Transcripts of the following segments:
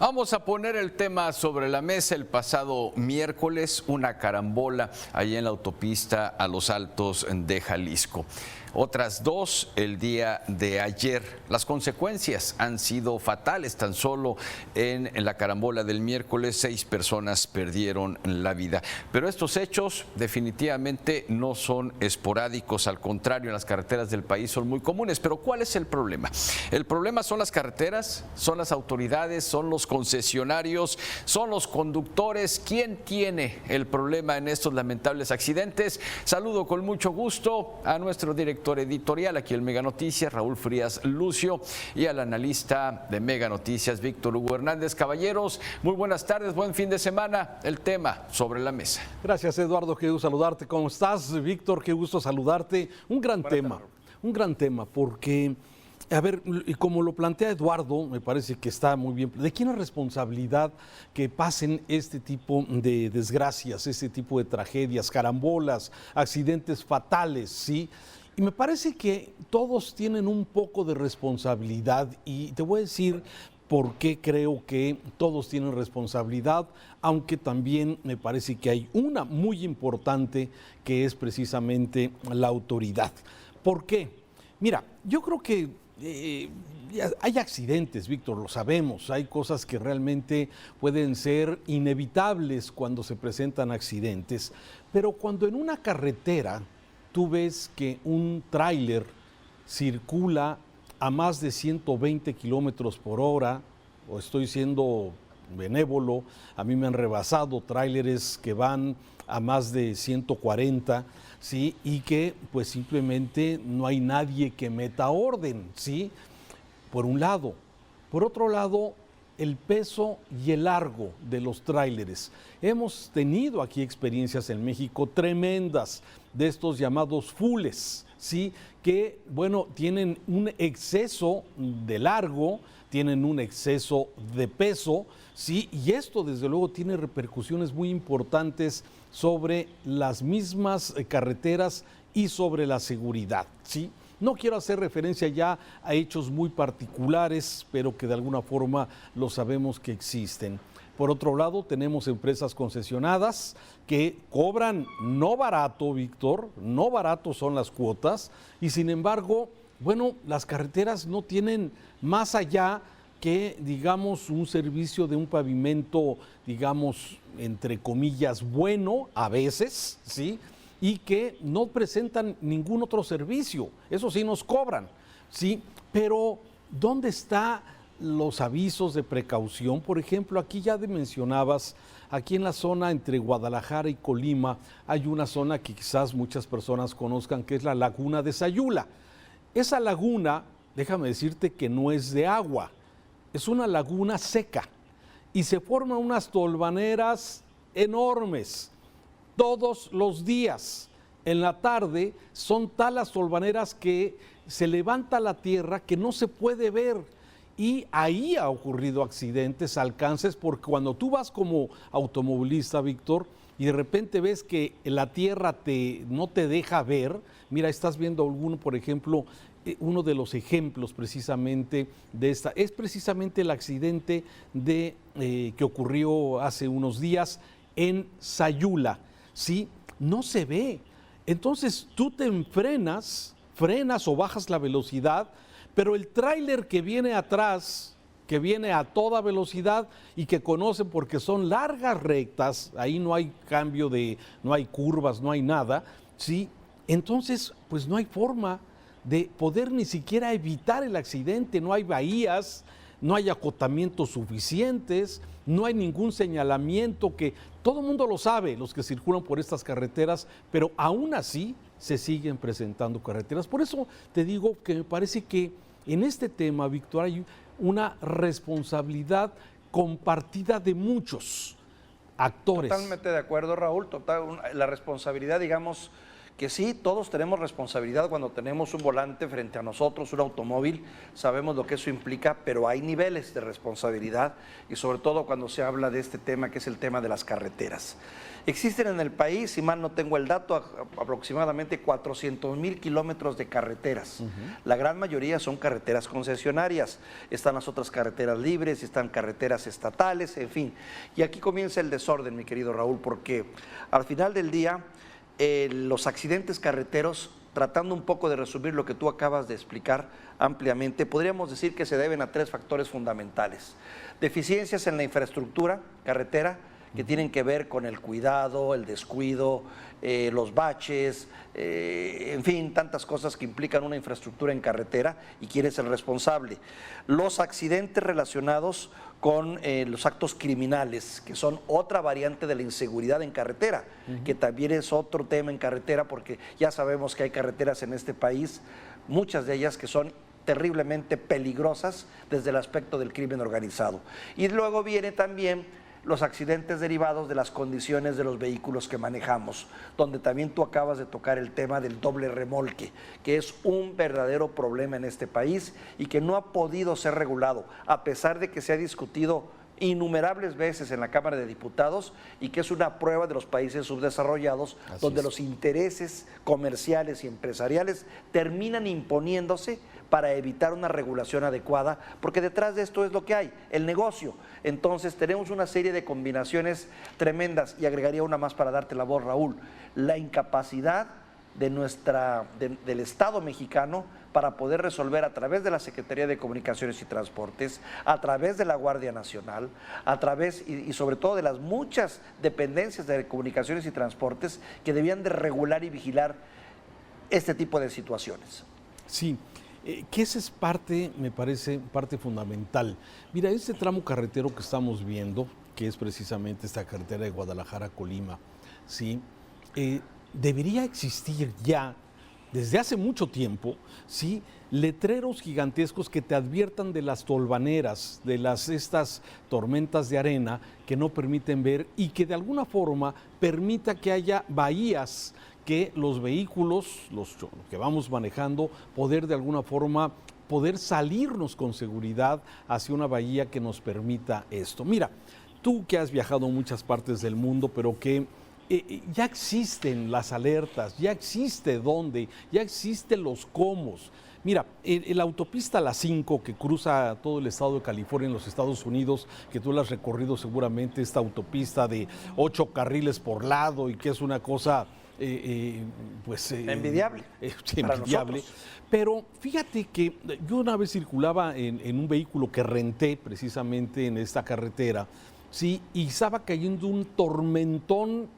Vamos a poner el tema sobre la mesa. El pasado miércoles, una carambola allá en la autopista a Los Altos de Jalisco. Otras dos el día de ayer. Las consecuencias han sido fatales. Tan solo en la carambola del miércoles 6 personas perdieron la vida. Pero estos hechos definitivamente no son esporádicos. Al contrario, en las carreteras del país son muy comunes. Pero ¿cuál es el problema? El problema son las carreteras, son las autoridades, son los concesionarios, son los conductores. ¿Quién tiene el problema en estos lamentables accidentes? Saludo con mucho gusto a nuestro director editorial aquí en Mega Noticias, Raúl Frías Lucio, y al analista de Mega Noticias, Víctor Hugo Hernández. Caballeros, muy buenas tardes, buen fin de semana. El tema sobre la mesa. Gracias, Eduardo, qué gusto saludarte. ¿Cómo estás, Víctor? Qué gusto saludarte. Un gran tema, porque, a ver, y como lo plantea Eduardo, me parece que está muy bien. ¿De quién es responsabilidad que pasen este tipo de desgracias, este tipo de tragedias, carambolas, accidentes fatales, sí? Y me parece que todos tienen un poco de responsabilidad, y te voy a decir por qué creo que todos tienen responsabilidad, aunque también me parece que hay una muy importante que es precisamente la autoridad. ¿Por qué? Mira, yo creo que hay accidentes, Víctor, lo sabemos, hay cosas que realmente pueden ser inevitables cuando se presentan accidentes, pero cuando en una carretera tú ves que un tráiler circula a más de 120 kilómetros por hora, o estoy siendo benévolo, a mí me han rebasado tráileres que van a más de 140, ¿sí? Y que pues simplemente no hay nadie que meta orden, ¿sí? Por un lado. Por otro lado, el peso y el largo de los tráileres. Hemos tenido aquí experiencias en México tremendas de estos llamados fulles, ¿sí? Que, bueno, tienen un exceso de largo, tienen un exceso de peso, ¿sí? Y esto, desde luego, tiene repercusiones muy importantes sobre las mismas carreteras y sobre la seguridad, ¿sí? No quiero hacer referencia ya a hechos muy particulares, pero que de alguna forma lo sabemos que existen. Por otro lado, tenemos empresas concesionadas que cobran no barato, Víctor, no barato son las cuotas, y sin embargo, bueno, las carreteras no tienen más allá que, digamos, un servicio de un pavimento, digamos, entre comillas, bueno a veces, ¿sí? Y que no presentan ningún otro servicio. Eso sí nos cobran, ¿sí? Pero ¿dónde están los avisos de precaución? Por ejemplo, aquí ya mencionabas, aquí en la zona entre Guadalajara y Colima, hay una zona que quizás muchas personas conozcan, que es la Laguna de Sayula. Esa laguna, déjame decirte que no es de agua, es una laguna seca y se forman unas tolvaneras enormes. Todos los días, en la tarde, son tal las tolvaneras que se levanta la tierra que no se puede ver. Y ahí ha ocurrido accidentes, alcances, porque cuando tú vas como automovilista, Víctor, y de repente ves que la tierra no te deja ver, mira, estás viendo alguno, por ejemplo, uno de los ejemplos precisamente de esta, es precisamente el accidente que ocurrió hace unos días en Sayula. ¿Sí? No se ve. Entonces tú te frenas o bajas la velocidad, pero el tráiler que viene atrás, que viene a toda velocidad y que conocen porque son largas rectas, ahí no hay cambio no hay curvas, no hay nada, ¿sí? Entonces, pues no hay forma de poder ni siquiera evitar el accidente, no hay bahías, no hay acotamientos suficientes, no hay ningún señalamiento, que todo el mundo lo sabe, los que circulan por estas carreteras, pero aún así se siguen presentando carreteras. Por eso te digo que me parece que en este tema, Víctor, hay una responsabilidad compartida de muchos actores. Totalmente de acuerdo, Raúl. La responsabilidad, digamos, que sí, todos tenemos responsabilidad cuando tenemos un volante frente a nosotros, un automóvil, sabemos lo que eso implica, pero hay niveles de responsabilidad y sobre todo cuando se habla de este tema que es el tema de las carreteras. Existen en el país, si mal no tengo el dato, aproximadamente 400,000 kilómetros de carreteras. La gran mayoría son carreteras concesionarias, están las otras carreteras libres, están carreteras estatales, en fin. Y aquí comienza el desorden, mi querido Raúl, porque al final del día los accidentes carreteros, tratando un poco de resumir lo que tú acabas de explicar ampliamente, podríamos decir que se deben a 3 factores fundamentales. Deficiencias en la infraestructura carretera, que tienen que ver con el cuidado, el descuido, los baches, en fin, tantas cosas que implican una infraestructura en carretera y quién es el responsable. Los accidentes relacionados con los actos criminales, que son otra variante de la inseguridad en carretera, que también es otro tema en carretera, porque ya sabemos que hay carreteras en este país, muchas de ellas que son terriblemente peligrosas desde el aspecto del crimen organizado. Y luego viene también los accidentes derivados de las condiciones de los vehículos que manejamos, donde también tú acabas de tocar el tema del doble remolque, que es un verdadero problema en este país y que no ha podido ser regulado, a pesar de que se ha discutido innumerables veces en la Cámara de Diputados y que es una prueba de los países subdesarrollados, donde los intereses comerciales y empresariales terminan imponiéndose para evitar una regulación adecuada, porque detrás de esto es lo que hay, el negocio. Entonces tenemos una serie de combinaciones tremendas y agregaría una más para darte la voz, Raúl, la incapacidad del Estado mexicano para poder resolver a través de la Secretaría de Comunicaciones y Transportes, a través de la Guardia Nacional, a través y sobre todo de las muchas dependencias de comunicaciones y transportes que debían de regular y vigilar este tipo de situaciones. Sí, que esa es parte, me parece, parte fundamental. Mira, este tramo carretero que estamos viendo, que es precisamente esta carretera de Guadalajara a Colima, ¿sí? Debería existir ya, desde hace mucho tiempo, ¿sí?, letreros gigantescos que te adviertan de las tolvaneras, de estas tormentas de arena que no permiten ver y que de alguna forma permita que haya bahías que los vehículos, los que vamos manejando, poder de alguna forma poder salirnos con seguridad hacia una bahía que nos permita esto. Mira, tú que has viajado a muchas partes del mundo, pero que ya existen las alertas, ya existe dónde, ya existen los cómo. Mira, la autopista La 5 que cruza todo el estado de California en los Estados Unidos, que tú la has recorrido seguramente, esta autopista de 8 carriles por lado y que es una cosa envidiable. Sí, envidiable. Pero fíjate que yo una vez circulaba en un vehículo que renté precisamente en esta carretera, sí, y estaba cayendo un tormentón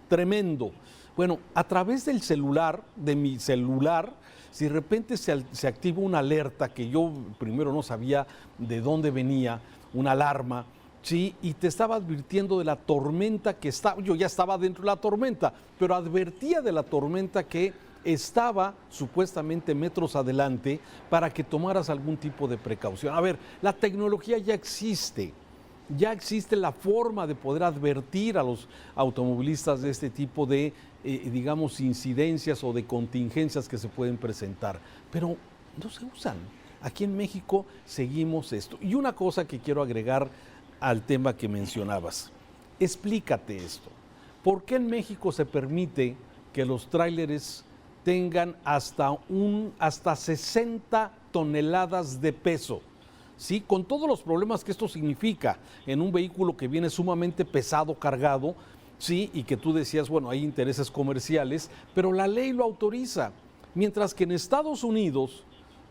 tremendo. Bueno, a través del celular, de mi celular, si de repente se activa una alerta que yo primero no sabía de dónde venía, una alarma, sí, y te estaba advirtiendo de la tormenta que estaba, yo ya estaba dentro de la tormenta, pero advertía de la tormenta que estaba supuestamente metros adelante para que tomaras algún tipo de precaución. A ver, la tecnología ya existe la forma de poder advertir a los automovilistas de este tipo de, digamos, incidencias o de contingencias que se pueden presentar, pero no se usan. Aquí en México seguimos esto. Y una cosa que quiero agregar al tema que mencionabas, explícate esto. ¿Por qué en México se permite que los tráileres tengan hasta 60 toneladas de peso? ¿Sí? Con todos los problemas que esto significa en un vehículo que viene sumamente pesado, cargado, ¿sí? Y que tú decías, bueno, hay intereses comerciales, pero la ley lo autoriza. Mientras que en Estados Unidos,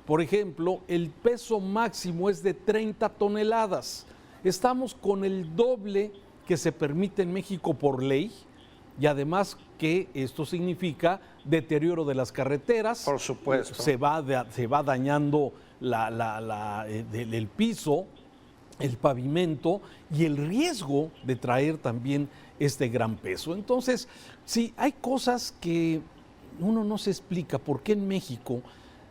por ejemplo, el peso máximo es de 30 toneladas. Estamos con el doble que se permite en México por ley y además que esto significa deterioro de las carreteras. Por supuesto. Se va dañando el piso, el pavimento y el riesgo de traer también este gran peso. Entonces, sí, hay cosas que uno no se explica por qué en México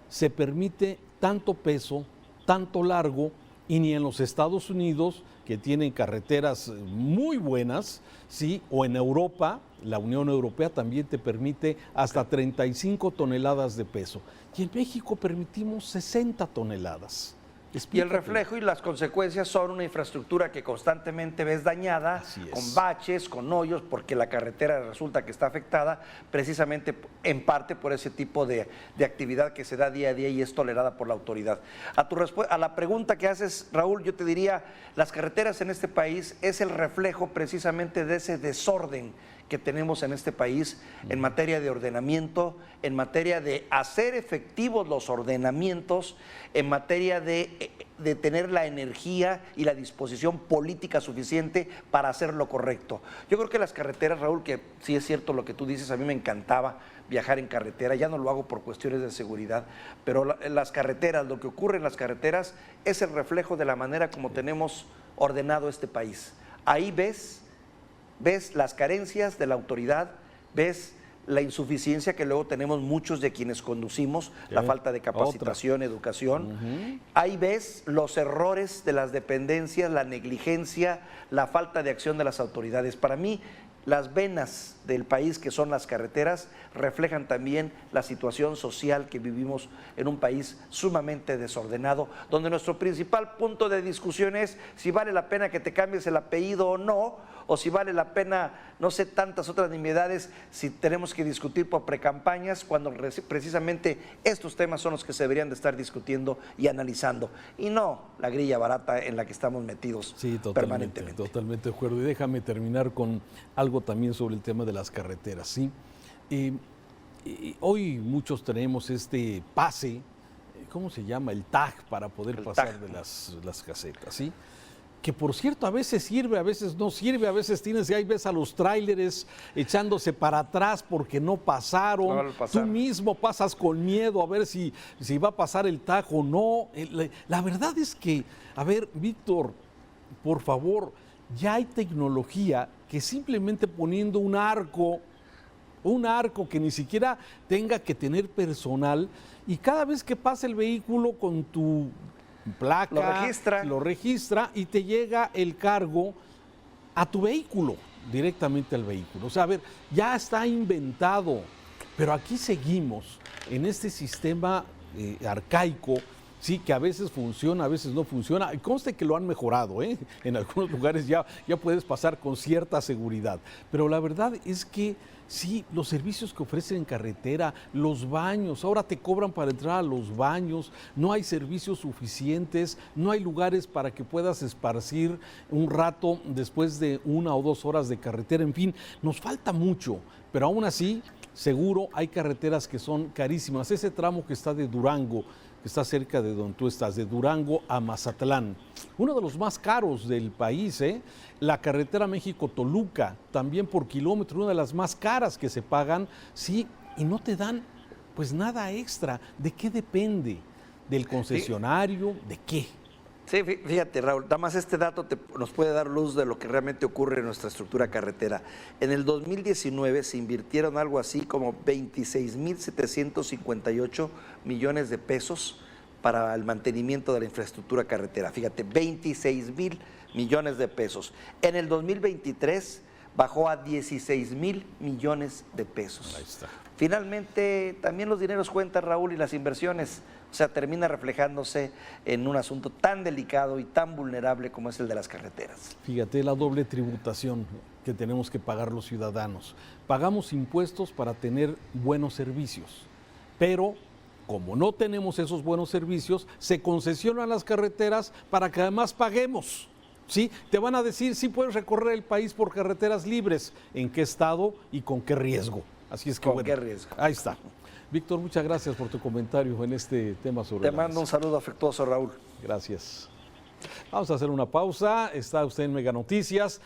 se permite tanto peso, tanto largo, y ni en los Estados Unidos que tienen carreteras muy buenas, ¿sí? O en Europa, la Unión Europea también te permite hasta 35 toneladas de peso. Y en México permitimos 60 toneladas. Y el Explícate. reflejo y las consecuencias son una infraestructura que constantemente ves dañada, Así es. con baches, con hoyos, porque la carretera resulta que está afectada precisamente en parte por ese tipo de actividad que se da día a día y es tolerada por la autoridad. A la pregunta que haces, Raúl, yo te diría, las carreteras en este país es el reflejo precisamente de ese desorden que tenemos en este país en materia de ordenamiento, en materia de hacer efectivos los ordenamientos, en materia de tener la energía y la disposición política suficiente para hacer lo correcto. Yo creo que las carreteras, Raúl, que sí es cierto lo que tú dices, a mí me encantaba viajar en carretera, ya no lo hago por cuestiones de seguridad, pero las carreteras, lo que ocurre en las carreteras es el reflejo de la manera como tenemos ordenado este país. Ahí ves las carencias de la autoridad, ves la insuficiencia que luego tenemos muchos de quienes conducimos, la falta de capacitación, educación. Ahí ves los errores de las dependencias, la negligencia, la falta de acción de las autoridades. Para mí, las venas del país, que son las carreteras, reflejan también la situación social que vivimos en un país sumamente desordenado, donde nuestro principal punto de discusión es si vale la pena que te cambies el apellido o no, o si vale la pena, no sé, tantas otras nimiedades, si tenemos que discutir por precampañas, cuando precisamente estos temas son los que se deberían de estar discutiendo y analizando, y no la grilla barata en la que estamos metidos permanentemente. Totalmente de acuerdo. Y déjame terminar con algo también sobre el tema de las carreteras, ¿sí? Hoy muchos tenemos este pase, ¿cómo se llama? El tag para poder pasar de las casetas, ¿sí? Que por cierto a veces sirve, a veces no sirve, a veces ahí ves a los tráileres echándose para atrás porque no pasaron, tú mismo pasas con miedo a ver si va a pasar el tag o no. La verdad es que, a ver, Víctor, por favor, ya hay tecnología que simplemente poniendo un arco que ni siquiera tenga que tener personal, y cada vez que pasa el vehículo con tu placa, lo registra y te llega el cargo a tu vehículo, directamente al vehículo. O sea, a ver, ya está inventado, pero aquí seguimos en este sistema arcaico, sí, que a veces funciona, a veces no funciona. Y conste que lo han mejorado, ¿eh? En algunos lugares ya puedes pasar con cierta seguridad. Pero la verdad es que sí, los servicios que ofrecen en carretera, los baños, ahora te cobran para entrar a los baños, no hay servicios suficientes, no hay lugares para que puedas esparcir un rato después de 1 o 2 horas de carretera, en fin, nos falta mucho, pero aún así, seguro hay carreteras que son carísimas. Ese tramo que está de Durango, que está cerca de donde tú estás, de Durango a Mazatlán, uno de los más caros del país, ¿eh? La carretera México-Toluca, también por kilómetro, una de las más caras que se pagan, sí, y no te dan pues nada extra. ¿De qué depende? ¿Del concesionario? ¿De qué? Sí, fíjate, Raúl, nada más este dato nos puede dar luz de lo que realmente ocurre en nuestra estructura carretera. En el 2019 se invirtieron algo así como 26,758 millones de pesos para el mantenimiento de la infraestructura carretera. Fíjate, 26,000 millones de pesos. En el 2023 bajó a 16,000 millones de pesos. Ahí está. Finalmente, también los dineros cuentan, Raúl, y las inversiones. O sea, termina reflejándose en un asunto tan delicado y tan vulnerable como es el de las carreteras. Fíjate la doble tributación que tenemos que pagar los ciudadanos. Pagamos impuestos para tener buenos servicios, pero como no tenemos esos buenos servicios, se concesionan las carreteras para que además paguemos. ¿Sí? Te van a decir, sí puedes recorrer el país por carreteras libres. ¿En qué estado y con qué riesgo? Así es que ¿Con qué riesgo? Ahí está. Víctor, muchas gracias por tu comentario en este tema sobre Te mando un saludo afectuoso, Raúl. Gracias. Vamos a hacer una pausa. Está usted en Mega Noticias.